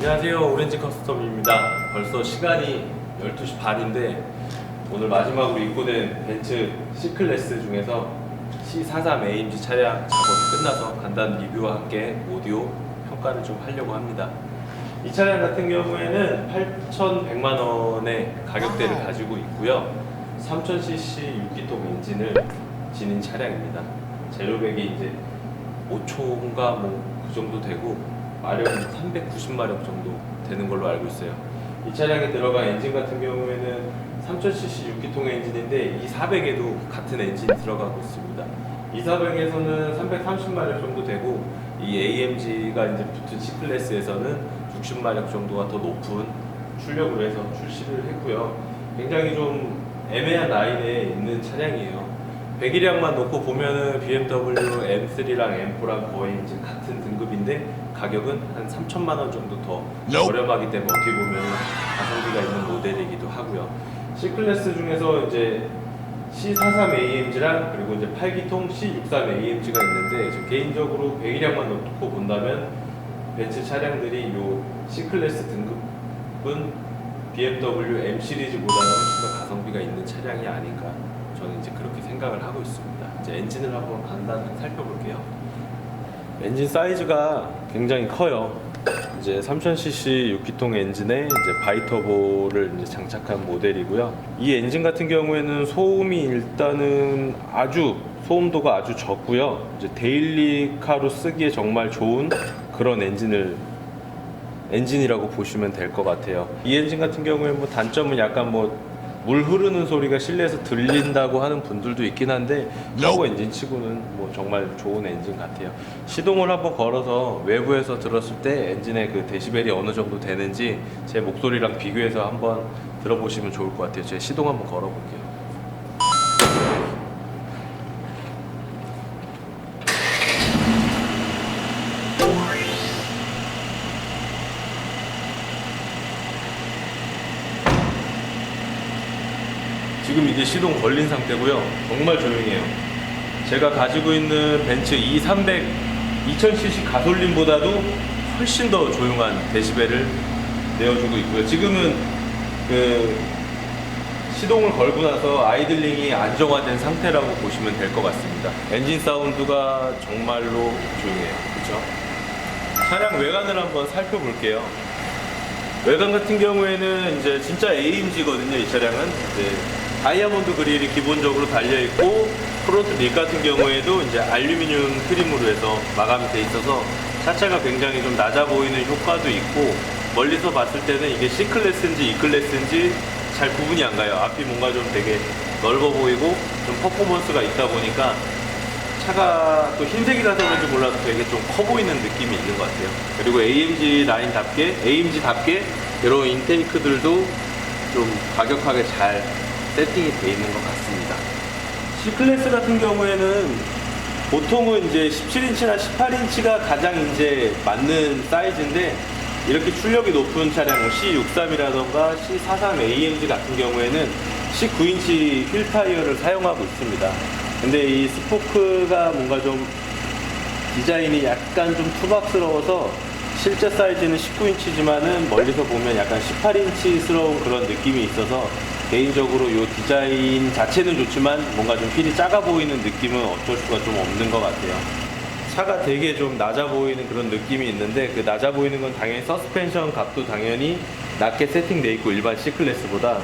안녕하세요, 오렌지 커스텀입니다. 벌써 시간이 12시 반인데 오늘 마지막으로 입고된 벤츠 C클래스 중에서 C43 AMG 차량 작업이 끝나서 간단한 리뷰와 함께 오디오 평가를 좀 하려고 합니다. 이 차량 같은 경우에는 8,100만원의 가격대를 가지고 있고요. 3000cc 6기통 엔진을 지닌 차량입니다. 제로백이 이제 5초인가 뭐 그 정도 되고 마력은 390마력 정도 되는 걸로 알고 있어요. 이 차량에 들어간 엔진 같은 경우에는 3000cc 6기통 엔진인데 이 400에도 같은 엔진이 들어가고 있습니다. 이 400에서는 330마력 정도 되고 이 AMG가 이제 붙은 C클래스에서는 60마력 정도가 더 높은 출력으로 해서 출시를 했고요. 굉장히 좀 애매한 라인에 있는 차량이에요. 배기량만 놓고 보면은 BMW M3랑 M4랑 거의 이제 같은 등급인데 가격은 한 3천만 원 정도 더 저렴하기 때문에 어떻게 보면 가성비가 있는 모델이기도 하고요. C클래스 중에서 이제 C43 AMG랑 그리고 이제 8기통 C63 AMG가 있는데 저 개인적으로 배기량만 놓고 본다면 벤츠 차량들이 요 C클래스 등급은 BMW M 시리즈보다는 훨씬 더 가성비가 있는 차량이 아닌가 저는 이제 그렇게 생각을 하고 있습니다. 이제 엔진을 한번 간단히 살펴볼게요. 엔진 사이즈가 굉장히 커요. 이제 3000cc 6기통 엔진에 이제 바이터보를 이제 장착한 모델이고요. 이 엔진 같은 경우에는 소음이 일단은 소음도가 아주 적고요. 이제 데일리카로 쓰기에 정말 좋은 그런 엔진이라고 보시면 될 것 같아요. 이 엔진 같은 경우에 뭐 단점은 약간 뭐 물 흐르는 소리가 실내에서 들린다고 하는 분들도 있긴 한데 터보 엔진 치고는 뭐 정말 좋은 엔진 같아요. 시동을 한번 걸어서 외부에서 들었을 때 엔진의 그 데시벨이 어느 정도 되는지 제 목소리랑 비교해서 한번 들어보시면 좋을 것 같아요. 제가 시동 한번 걸어볼게요. 지금 이제 시동 걸린 상태고요. 정말 조용해요. 제가 가지고 있는 벤츠 E300 2000cc 가솔린보다도 훨씬 더 조용한 데시벨을 내어주고 있고요. 지금은 그 시동을 걸고 나서 아이들링이 안정화된 상태라고 보시면 될 것 같습니다. 엔진 사운드가 정말로 조용해요. 그렇죠? 차량 외관을 한번 살펴볼게요. 외관 같은 경우에는 이제 진짜 AMG거든요. 이 차량은 이제 다이아몬드 그릴이 기본적으로 달려있고 프론트 립 같은 경우에도 이제 알루미늄 트림으로 해서 마감이 돼 있어서 차체가 굉장히 좀 낮아 보이는 효과도 있고 멀리서 봤을 때는 이게 C클래스인지 E클래스인지 잘 구분이 안 가요. 앞이 뭔가 좀 되게 넓어 보이고 좀 퍼포먼스가 있다 보니까 차가 또 흰색이라서 그런지 몰라도 되게 좀 커 보이는 느낌이 있는 것 같아요. 그리고 AMG답게 이런 인테이크들도 좀 과격하게 잘 세팅이 돼 있는 것 같습니다. C클래스 같은 경우에는 보통은 이제 17인치나 18인치가 가장 이제 맞는 사이즈인데 이렇게 출력이 높은 차량 C63이라던가 C43 AMG 같은 경우에는 19인치 휠 타이어를 사용하고 있습니다. 근데 이 스포크가 뭔가 좀 디자인이 약간 좀 투박스러워서 실제 사이즈는 19인치지만은 멀리서 보면 약간 18인치스러운 그런 느낌이 있어서 개인적으로 이 디자인 자체는 좋지만 뭔가 좀 휠이 작아 보이는 느낌은 어쩔 수가 좀 없는 것 같아요. 차가 되게 좀 낮아 보이는 그런 느낌이 있는데 그 낮아 보이는 건 당연히 서스펜션 값도 당연히 낮게 세팅되어 있고 일반 C클래스보다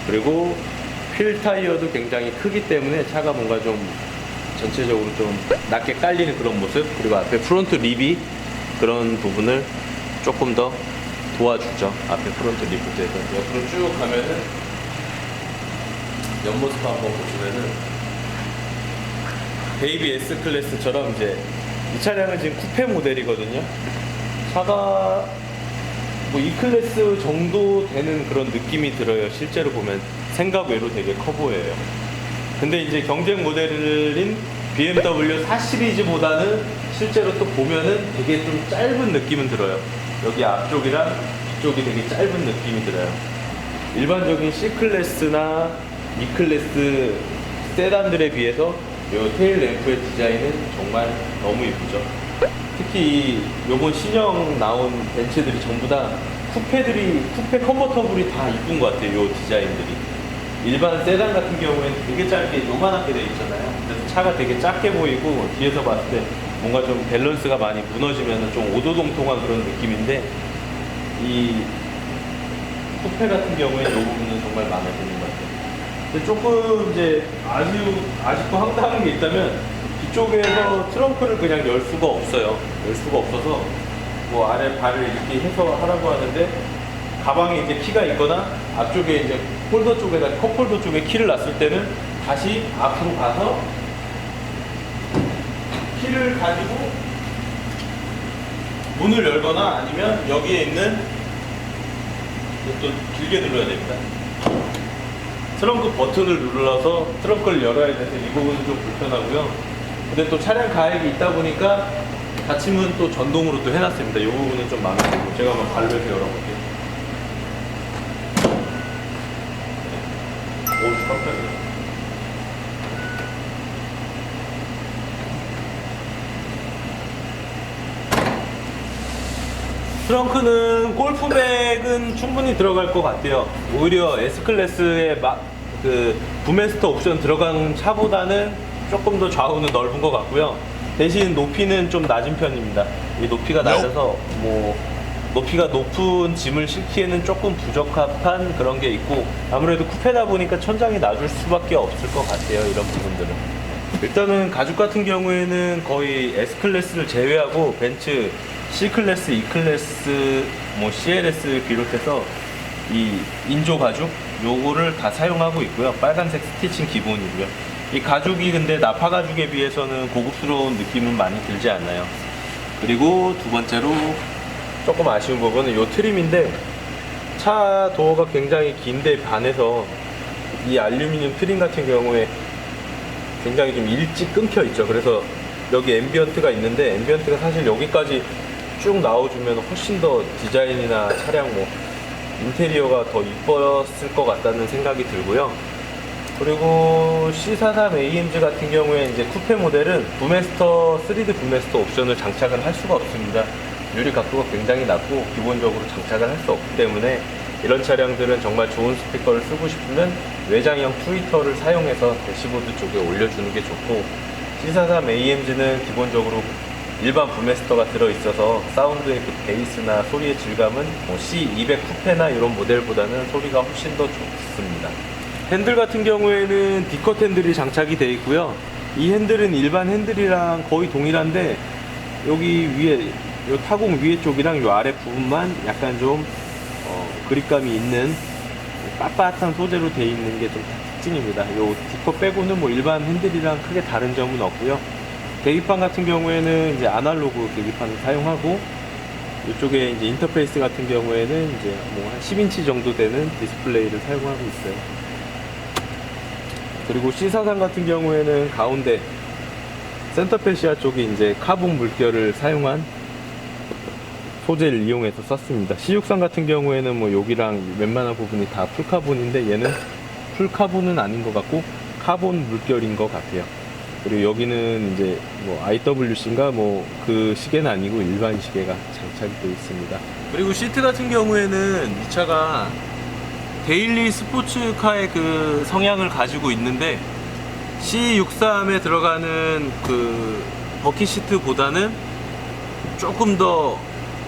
그리고 휠 타이어도 굉장히 크기 때문에 차가 뭔가 좀 전체적으로 좀 낮게 깔리는 그런 모습 그리고 앞에 프론트 립이 그런 부분을 조금 더 도와주죠. 앞에 프론트 립부터 해서 옆으로 쭉 가면은 옆모습 한번 보시면은 베이비 S클래스처럼 이제 이 차량은 지금 쿠페 모델이거든요. 차가 뭐 E클래스 정도 되는 그런 느낌이 들어요. 실제로 보면 생각 외로 되게 커 보여요. 근데 이제 경쟁 모델인 BMW 4 시리즈보다는 실제로 또 보면은 되게 좀 짧은 느낌은 들어요. 여기 앞쪽이랑 뒤쪽이 되게 짧은 느낌이 들어요. 일반적인 C클래스나 E클래스 세단들에 비해서 이 테일 램프의 디자인은 정말 너무 예쁘죠. 특히 요번 신형 나온 벤츠들이 전부 다 쿠페 컨버터블이 다 이쁜 것 같아요. 요 디자인들이. 일반 세단 같은 경우에는 되게 짧게 요만하게 돼 있잖아요. 그래서 차가 되게 작게 보이고 뒤에서 봤을 때 뭔가 좀 밸런스가 많이 무너지면 좀 오도동통한 그런 느낌인데, 이 쿠페 같은 경우에 이 부분은 정말 마음에 드는 것 같아요. 근데 조금 이제 아직도 황당한 게 있다면, 뒤쪽에서 트렁크를 그냥 열 수가 없어요. 열 수가 없어서 뭐 아래 발을 이렇게 해서 하라고 하는데, 가방에 이제 키가 있거나 앞쪽에 이제 홀더 쪽에다 컵홀더 쪽에 키를 놨을 때는 다시 앞으로 가서 키를 가지고 문을 열거나 아니면 여기에 있는 또 길게 눌러야 됩니다. 트렁크 버튼을 눌러서 트렁크를 열어야 돼서 이 부분은 좀 불편하고요. 근데 또 차량 가액이 있다 보니까 닫힘은 또 전동으로 또 해놨습니다. 이 부분은 좀 마음에 들고, 제가 한번 발로 이렇게 열어볼게요. 오, 깜짝이야. 트렁크는 골프백은 충분히 들어갈 것 같아요. 오히려 S클래스의 부메스터 옵션 들어간 차보다는 조금 더 좌우는 넓은 것 같고요. 대신 높이는 좀 낮은 편입니다. 이 높이가 낮아서 높이가 높은 짐을 싣기에는 조금 부적합한 그런 게 있고, 아무래도 쿠페다 보니까 천장이 낮을 수밖에 없을 것 같아요. 이런 부분들은. 일단은 가죽 같은 경우에는 거의 S클래스를 제외하고 벤츠 C클래스, E클래스, CLS 비롯해서 이 인조 가죽 요거를 다 사용하고 있고요. 빨간색 스티칭 기본이고요. 이 가죽이 근데 나파 가죽에 비해서는 고급스러운 느낌은 많이 들지 않아요. 그리고 두 번째로 조금 아쉬운 부분은 이 트림인데, 차 도어가 굉장히 긴데 반해서 이 알루미늄 트림 같은 경우에 굉장히 좀 일찍 끊겨 있죠. 그래서 여기 앰비언트가 있는데, 앰비언트가 사실 여기까지 쭉 나와주면 훨씬 더 디자인이나 차량 인테리어가 더 이뻤을 것 같다는 생각이 들고요. 그리고 C43 AMG 같은 경우에 이제 쿠페 모델은 3D 부메스터 옵션을 장착을 할 수가 없습니다. 유리 각도가 굉장히 낮고 기본적으로 장착을 할 수 없기 때문에, 이런 차량들은 정말 좋은 스피커를 쓰고 싶으면 외장형 트위터를 사용해서 대시보드 쪽에 올려주는 게 좋고, C43 AMG는 기본적으로 일반 부메스터가 들어있어서 사운드의 그 베이스나 소리의 질감은 C200 쿠페나 이런 모델보다는 소리가 훨씬 더 좋습니다. 핸들 같은 경우에는 D컷 핸들이 장착이 되어 있고요. 이 핸들은 일반 핸들이랑 거의 동일한데, 여기 위에 요 타공 위에 쪽이랑 요 아래 부분만 약간 좀 그립감이 있는 빳빳한 소재로 되어 있는 게 좀 특징입니다. 요 D컷 빼고는 일반 핸들이랑 크게 다른 점은 없고요. 계기판 같은 경우에는 이제 아날로그 계기판을 사용하고, 이쪽에 이제 인터페이스 같은 경우에는 이제 한 10인치 정도 되는 디스플레이를 사용하고 있어요. 그리고 C43 같은 경우에는 가운데 센터 패시아 쪽에 이제 카본 물결을 사용한 소재를 이용해서 썼습니다. C63 같은 경우에는 여기랑 웬만한 부분이 다 풀카본인데, 얘는 풀카본은 아닌 것 같고 카본 물결인 것 같아요. 그리고 여기는 이제 IWC인가 그 시계는 아니고 일반 시계가 장착이 되어 있습니다. 그리고 시트 같은 경우에는 이 차가 데일리 스포츠카의 그 성향을 가지고 있는데, C63에 들어가는 그 버킷 시트보다는 조금 더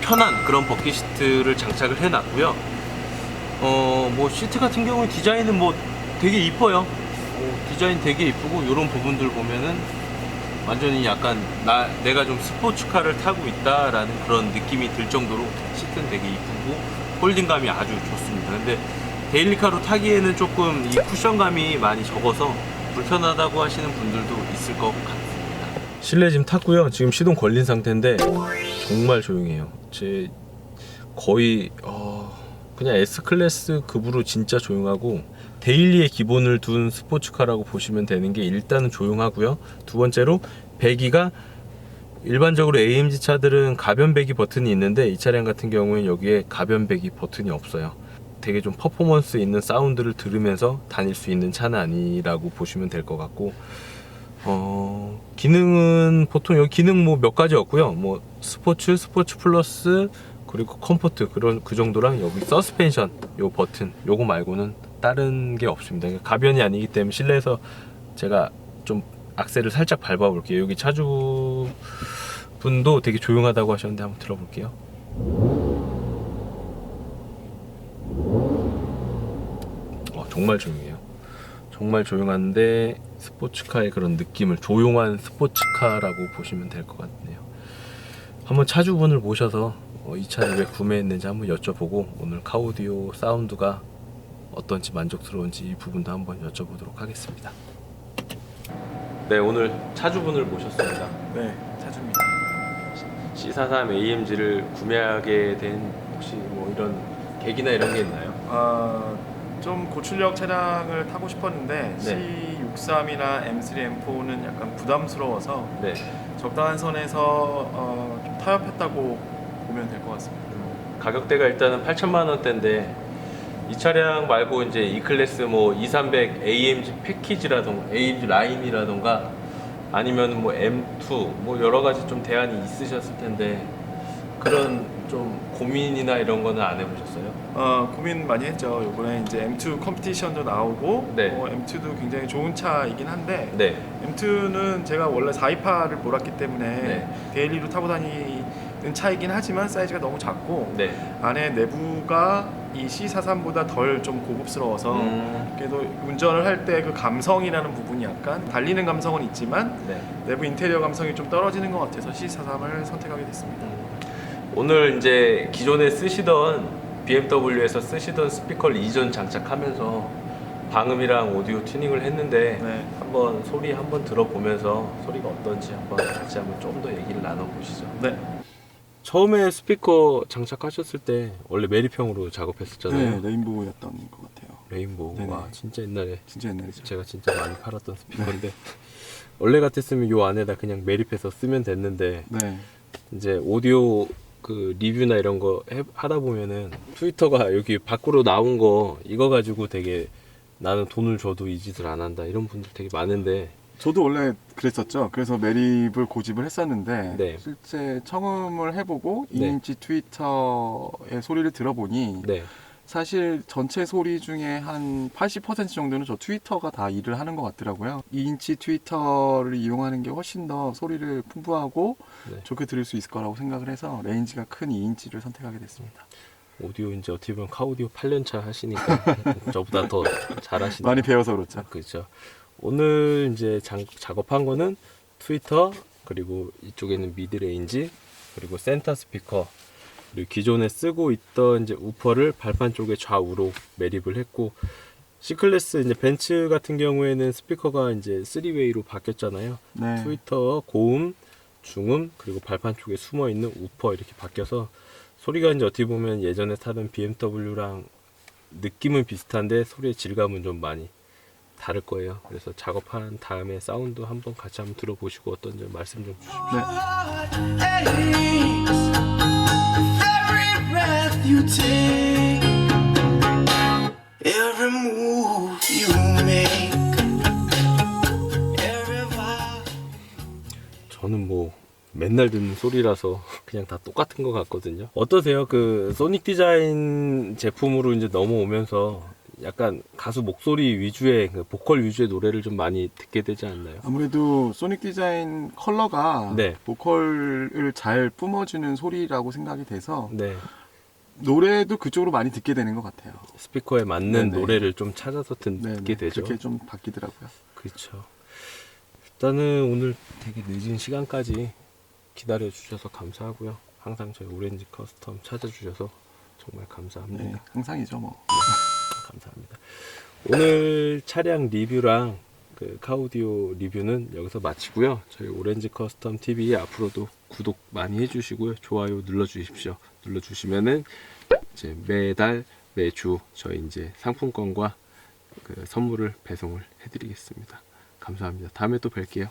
편한 그런 버킷 시트를 장착을 해놨고요. 시트 같은 경우에 디자인은 되게 이뻐요. 디자인 되게 이쁘고, 이런 부분들 보면은 완전히 약간 내가 좀 스포츠카를 타고 있다라는 그런 느낌이 들 정도로 시트는 되게 이쁘고 홀딩감이 아주 좋습니다. 근데 데일리카로 타기에는 조금 이 쿠션감이 많이 적어서 불편하다고 하시는 분들도 있을 것 같습니다. 실내 지금 탔고요. 지금 시동 걸린 상태인데 정말 조용해요. 거의 그냥 S클래스 급으로 진짜 조용하고, 데일리의 기본을 둔 스포츠카라고 보시면 되는 게, 일단은 조용하고요. 두 번째로 배기가, 일반적으로 AMG 차들은 가변 배기 버튼이 있는데, 이 차량 같은 경우는 여기에 가변 배기 버튼이 없어요. 되게 좀 퍼포먼스 있는 사운드를 들으면서 다닐 수 있는 차는 아니라고 보시면 될 것 같고, 기능은 보통 여기 기능 뭐 몇 가지였고요. 뭐 스포츠 플러스 그리고 컴포트 그 정도랑 여기 서스펜션 요 버튼 요거 말고는 다른 게 없습니다. 가변이 아니기 때문에 실내에서 제가 좀 악셀을 살짝 밟아 볼게요. 여기 차주분도 되게 조용하다고 하셨는데 한번 들어볼게요. 정말 조용해요. 정말 조용한데 스포츠카의 그런 느낌을 조용한 스포츠카라고 보시면 될 것 같네요. 한번 차주분을 모셔서 이 차를 왜 구매했는지 한번 여쭤보고 오늘 카오디오 사운드가 어떤지 만족스러운지 이 부분도 한번 여쭤보도록 하겠습니다. 네, 오늘 차주분을 모셨습니다. 네, 차주입니다. C43 AMG를 구매하게 된 혹시 뭐 이런 계기나 이런 게 있나요? 좀 고출력 차량을 타고 싶었는데 네. C63이나 M3, M4는 약간 부담스러워서 네. 적당한 선에서 좀 타협했다고 보면 될 것 같습니다. 가격대가 일단은 8천만 원대인데 이 차량 말고 이제 E 클래스 뭐 2300 AMG 패키지라던가 AMG 라인이라던가 아니면 뭐 M2 뭐 여러 가지 좀 대안이 있으셨을 텐데 그런 좀 고민이나 이런 거는 안 해보셨어요? 고민 많이 했죠. 이번에 이제 M2 컴피티션도 나오고 네. M2도 굉장히 좋은 차이긴 한데 네. M2는 제가 원래 428을 몰았기 때문에 네. 데일리로 타고 다니는 차이긴 하지만 사이즈가 너무 작고 네. 안에 내부가 이 C43보다 덜 좀 고급스러워서 그래도 운전을 할 때 그 감성이라는 부분이 약간 달리는 감성은 있지만 네. 내부 인테리어 감성이 좀 떨어지는 것 같아서 C43을 선택하게 됐습니다. 오늘 이제 기존에 쓰시던 BMW에서 쓰시던 스피커를 이전 장착하면서 방음이랑 오디오 튜닝을 했는데 네. 한번 소리 한번 들어보면서 소리가 어떤지 한번 같이 한번 좀 더 얘기를 나눠보시죠. 네. 처음에 스피커 장착하셨을 때 원래 메리평으로 작업했었잖아요. 네, 레인보우였던 것 같아요. 레인보우. 네네. 와, 진짜 옛날에 진짜 옛날이죠. 제가 진짜 많이 팔았던 스피커인데 원래 같았으면 요 안에다 그냥 매립해서 쓰면 됐는데 네. 이제 오디오 그 리뷰나 이런 거 하다 보면은 트위터가 여기 밖으로 나온 거 이거 가지고 되게 나는 돈을 줘도 이 짓을 안 한다 이런 분들 되게 많은데 저도 원래 그랬었죠. 그래서 매립을 고집을 했었는데 네. 실제 청음을 해보고 네. 2인치 트위터의 소리를 들어보니 네. 사실 전체 소리 중에 한 80% 정도는 저 트위터가 다 일을 하는 것 같더라고요. 2인치 트위터를 이용하는 게 훨씬 더 소리를 풍부하고 네. 좋게 들을 수 있을 거라고 생각을 해서 레인지가 큰 2인치를 선택하게 됐습니다. 오디오 이제 어떻게 보면 카오디오 8년차 하시니까 저보다 더 잘하시네요. 많이 배워서 그렇죠. 그렇죠. 오늘 이제 작업한 거는 트위터 그리고 이쪽에는 미드레인지 그리고 센터 스피커 그리고 기존에 쓰고 있던 이제 우퍼를 발판 쪽에 좌우로 매립을 했고 C클래스 이제 벤츠 같은 경우에는 스피커가 이제 3웨이로 바뀌었잖아요. 네. 트위터 고음, 중음 그리고 발판 쪽에 숨어 있는 우퍼 이렇게 바뀌어서 소리가 이제 어떻게 보면 예전에 타던 BMW랑 느낌은 비슷한데 소리의 질감은 좀 많이 다를 거예요. 그래서 작업한 다음에 사운드 한번 같이 한번 들어보시고 어떤지 말씀 좀 주십시오. 저는 뭐 맨날 듣는 소리라서 그냥 다 똑같은 것 같거든요. 어떠세요? 그 소닉 디자인 제품으로 이제 넘어오면서 약간 가수 목소리 위주의 그 보컬 위주의 노래를 좀 많이 듣게 되지 않나요? 아무래도 소닉 디자인 컬러가 네. 보컬을 잘 뿜어주는 소리라고 생각이 돼서 네. 노래도 그쪽으로 많이 듣게 되는 것 같아요. 스피커에 맞는 네네. 노래를 좀 찾아서 듣게 되죠. 그렇게 좀 바뀌더라고요. 그렇죠. 일단은 오늘 되게 늦은 시간까지 기다려 주셔서 감사하고요. 항상 저희 오렌지 커스텀 찾아주셔서 정말 감사합니다. 네, 항상이죠 뭐. 감사합니다. 오늘 차량 리뷰랑 그 카오디오 리뷰는 여기서 마치고요. 저희 오렌지 커스텀 TV 앞으로도 구독 많이 해주시고요. 좋아요 눌러주십시오. 눌러주시면은 이제 매달 매주 저희 이제 상품권과 그 선물을 배송을 해드리겠습니다. 감사합니다. 다음에 또 뵐게요.